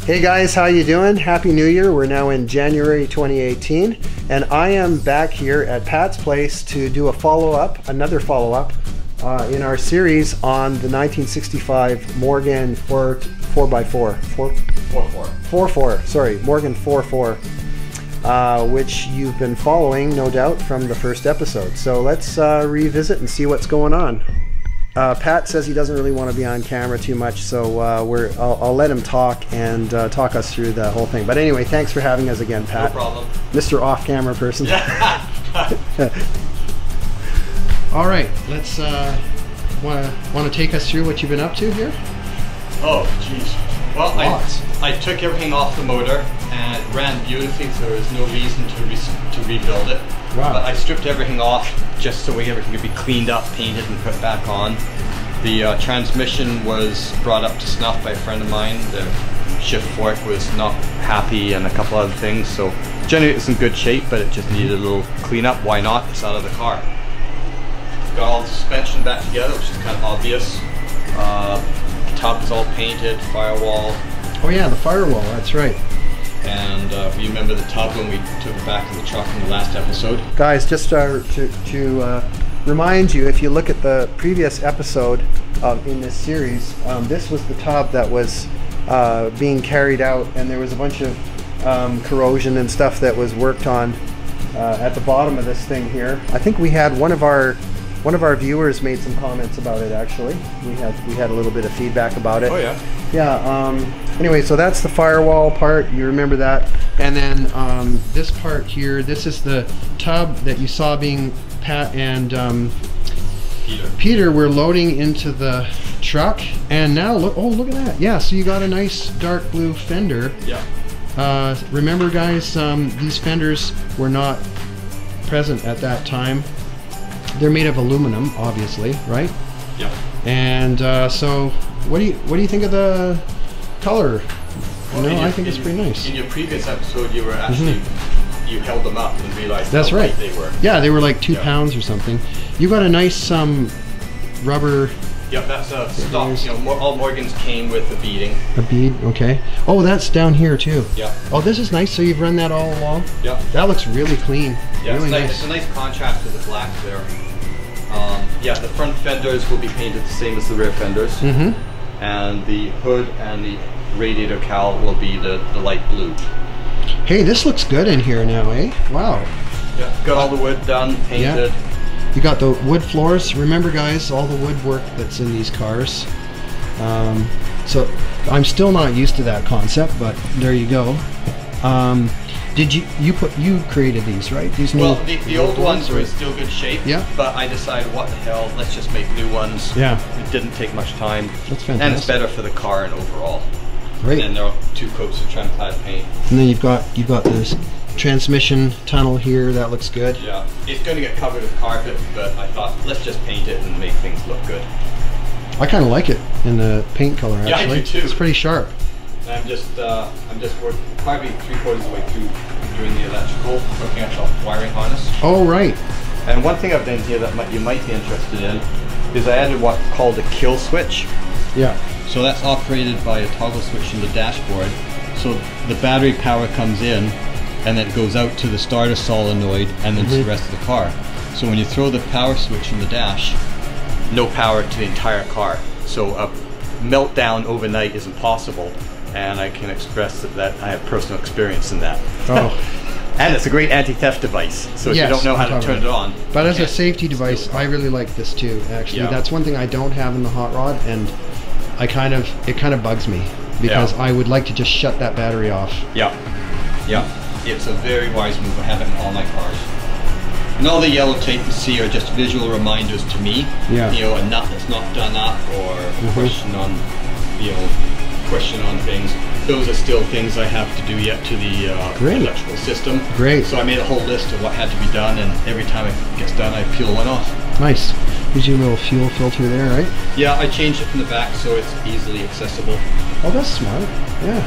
Hey guys, how you doing? Happy New Year. We're now in January 2018, and I am back here at Pat's place to do a follow-up, another follow-up in our series on the 1965 Morgan 4x4. Morgan 4.4, which you've been following, no doubt, from the first episode. So let's revisit and see what's going on. Pat says he doesn't really want to be on camera too much, so I'll let him talk and talk us through the whole thing. But anyway, thanks for having us again, Pat. No problem. Mr. Off-Camera person. All right, let's want to take us through what you've been up to here? Oh, jeez. Well, I took everything off the motor and it ran beautifully, so there was no reason to rebuild it. Wow. But I stripped everything off just so everything could be cleaned up, painted, and put back on. The transmission was brought up to snuff by a friend of mine. The shift fork was not happy and a couple other things, so generally it's in good shape, but it just needed a little cleanup. Why not? It's out of the car. Got all the suspension back together, which is kind of obvious. Tub is all painted, firewall. Oh yeah, the firewall, that's right. And you remember the tub when we took it back to the truck in the last episode? Guys, just to remind you, if you look at the previous episode in this series, this was the tub that was being carried out, and there was a bunch of corrosion and stuff that was worked on at the bottom of this thing here. I think we had one of our viewers made some comments about it. Actually, we had a little bit of feedback about it. Oh yeah. Yeah. Anyway, so that's the firewall part. You remember that? And then this part here. This is the tub that you saw being Pat and Peter were loading into the truck. And now look. Oh, look at that. Yeah. So you got a nice dark blue fender. Yeah. Remember, guys, these fenders were not present at that time. They're made of aluminum, obviously, right? Yeah. And so, what do you think of the color? Well, I think it's pretty nice. In your previous episode, you were actually you held them up and realized that's how right. light they were. Yeah, they were like 2 pounds or something. You got a nice rubber. Yep, that's a stock. You know, all Morgans came with a beading. A bead, okay. Oh, that's down here too. Yeah. Oh, this is nice. So you've run that all along. Yeah. That looks really clean. Yeah, really nice. It's a nice contrast to the black there. Yeah, the front fenders will be painted the same as the rear fenders, and the hood and the radiator cowl will be the light blue. Hey, this looks good in here now, eh? Wow. Yeah, got all the wood done, painted. Yeah. You got the wood floors. Remember, guys, all the woodwork that's in these cars. So I'm still not used to that concept, but there you go. Did you created these, right? These new. Well, the old ones were in still good shape. Yeah. But I decided, what the hell? Let's just make new ones. Yeah. It didn't take much time. That's fantastic. And it's better for the car and overall. Great. And there are 2 coats of trim-clad paint. And then you've got this transmission tunnel here. That looks good. Yeah. It's going to get covered with carpet, but I thought, let's just paint it and make things look good. I kind of like it in the paint color. Actually. Yeah, I do too. It's pretty sharp. I'm just working probably 3/4 of the way through doing the electrical, hooking up the wiring harness. Oh, right. And one thing I've done here that you might be interested in is I added what's called a kill switch. Yeah. So that's operated by a toggle switch in the dashboard. So the battery power comes in and then it goes out to the starter solenoid and then to the rest of the car. So when you throw the power switch in the dash, no power to the entire car. So a meltdown overnight is impossible. And I can express that I have personal experience in that. Oh. And it's a great anti-theft device, so if you don't know how to turn it on. But as a safety device, I really like this too, actually. Yeah. That's one thing I don't have in the hot rod, and it kind of bugs me, because I would like to just shut that battery off. Yeah. Yeah. It's a very wise move. I have it in all my cars. And all the yellow tape you see are just visual reminders to me. Yeah. You know, a nut that's not done up, or question on things. Those are still things I have to do yet to the electrical system. Great. So I made a whole list of what had to be done, and every time it gets done, I peel one off. Nice. Gives you a little fuel filter there, right? Yeah, I changed it from the back so it's easily accessible. Oh, that's smart. Yeah.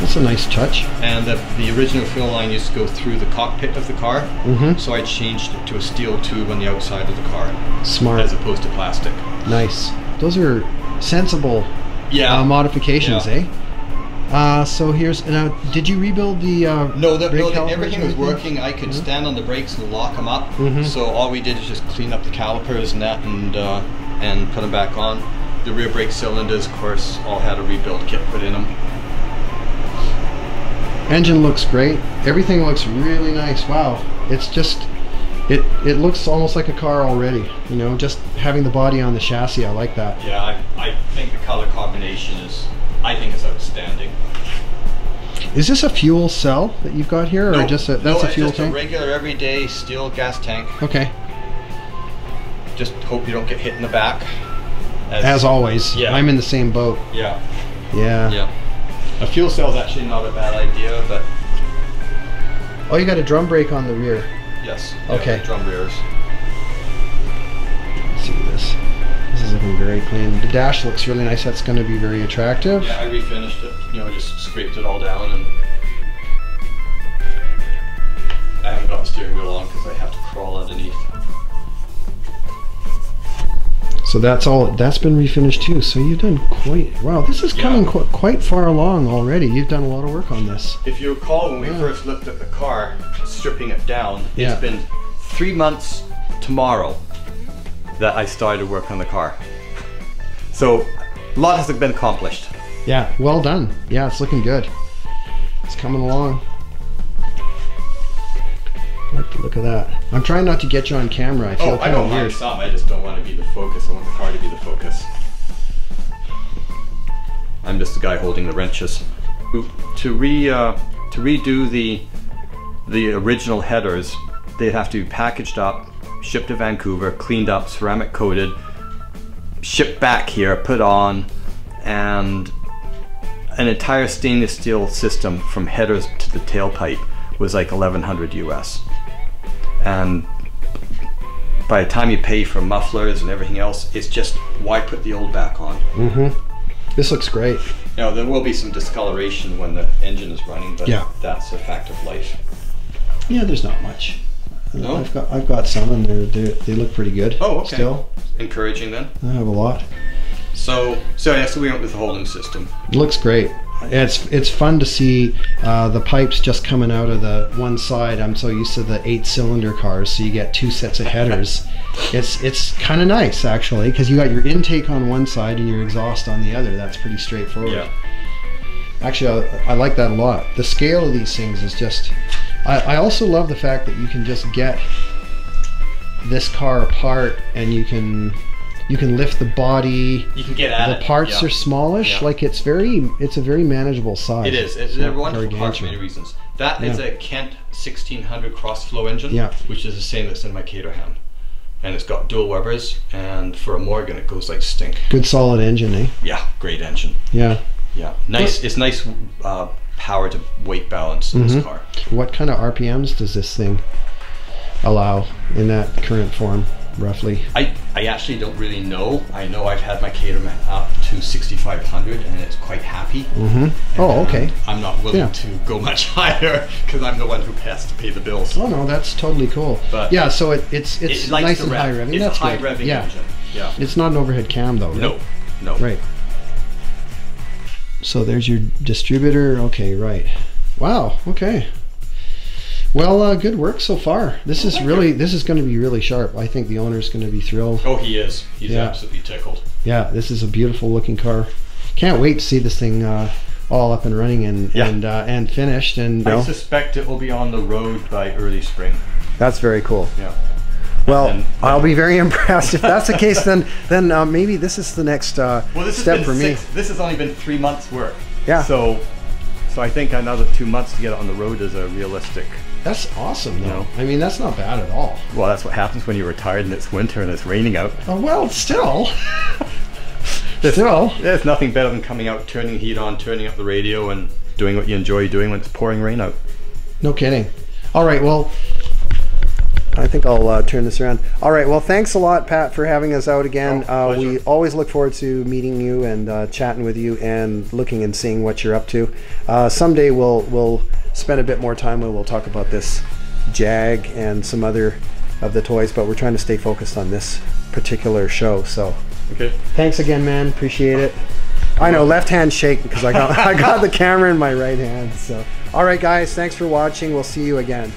That's a nice touch. And the original fuel line used to go through the cockpit of the car, so I changed it to a steel tube on the outside of the car. Smart. As opposed to plastic. Nice. Those are sensible modifications, eh? So here's now. Did you rebuild the? No, everything was working. I could stand on the brakes and lock them up. So all we did is just clean up the calipers and that, and put them back on. The rear brake cylinders, of course, all had a rebuild kit put in them. Engine looks great. Everything looks really nice. Wow, it's just. It looks almost like a car already, you know, just having the body on the chassis. I like that. Yeah, I think the color combination I think it's outstanding. Is this a fuel cell that you've got here, or just that's a fuel tank? No, it's just a regular everyday steel gas tank. Okay. Just hope you don't get hit in the back. As always. Yeah. I'm in the same boat. Yeah. Yeah. Yeah. A fuel cell is actually not a bad idea, but... Oh, you got a drum brake on the rear. Yes. Okay. Drum rears. Let's see this. This is looking very clean. The dash looks really nice. That's going to be very attractive. Yeah, I refinished it. You know, just scraped it all down, and I haven't got the steering wheel on because I have to crawl underneath. So that's been refinished too. So you've done wow, this is coming quite far along already. You've done a lot of work on this. If you recall, when we first looked at the car, stripping it down, it's been 3 months tomorrow that I started work on the car. So a lot has been accomplished. Yeah, well done. Yeah, it's looking good. It's coming along. I like the look of that. I'm trying not to get you on camera. I feel I don't mind some. I just don't want to be the focus. I want the car to be the focus. I'm just the guy holding the wrenches. To redo the original headers, they have to be packaged up, shipped to Vancouver, cleaned up, ceramic coated, shipped back here, put on, and an entire stainless steel system from headers to the tailpipe was like $1,100 US. And by the time you pay for mufflers and everything else, it's just, why put the old back on? This looks great. Now, there will be some discoloration when the engine is running, but that's a fact of life. Yeah, there's not much. No? I've got some, and they look pretty good. Oh, okay. Still. Encouraging then. I have a lot. So we went with the Holden system. It looks great. It's fun to see the pipes just coming out of the one side. I'm so used to the 8-cylinder cars, so you get 2 sets of headers. It's kind of nice actually, because you got your intake on one side and your exhaust on the other. That's pretty straightforward. Yeah. Actually, I like that a lot. The scale of these things is just. I also love the fact that you can just get this car apart and you can lift the body. You can get at it. The parts are smallish. Like it's a very manageable size. It is. It's a wonderful car for many reasons. That is a Kent 1600 cross-flow engine, which is the same that's in my Caterham. And it's got dual Webers, and for a Morgan it goes like stink. Good solid engine, eh? Yeah, great engine. Yeah. Yeah, nice. It's nice power to weight balance in this car. What kind of RPMs does this thing allow in that current form, roughly? I actually don't really know. I know I've had my Caterham up to 6,500 and it's quite happy. Oh, okay. I'm not willing to go much higher because I'm the one who has to pay the bills. Oh no, that's totally cool. But yeah, so it's nice and high revving. It's a high revving engine. Yeah. It's not an overhead cam though, right? No. Right. So there's your distributor. Okay, right. Wow. Okay. Well, good work so far. This is going to be really sharp. I think the owner's going to be thrilled. Oh, he is. He's absolutely tickled. Yeah, this is a beautiful looking car. Can't wait to see this thing all up and running and finished. And I suspect it will be on the road by early spring. That's very cool. Yeah. Well, I'll be very impressed. If that's the case, then maybe this is the next step for me. This has only been 3 months' work. Yeah. So I think another 2 months to get it on the road is a realistic. That's awesome, though. I mean, that's not bad at all. Well, that's what happens when you're retired and it's winter and it's raining out. Oh, well, still. There's nothing better than coming out, turning the heat on, turning up the radio, and doing what you enjoy doing when it's pouring rain out. No kidding. All right, well, I think I'll turn this around. All right, well, thanks a lot, Pat, for having us out again. We always look forward to meeting you and chatting with you and looking and seeing what you're up to. Someday we'll spend a bit more time and we'll talk about this Jag and some other of the toys, but we're trying to stay focused on this particular show. So, okay. Thanks again, man. Appreciate it. I know, left hand shake because I got the camera in my right hand. So, all right, guys, thanks for watching. We'll see you again.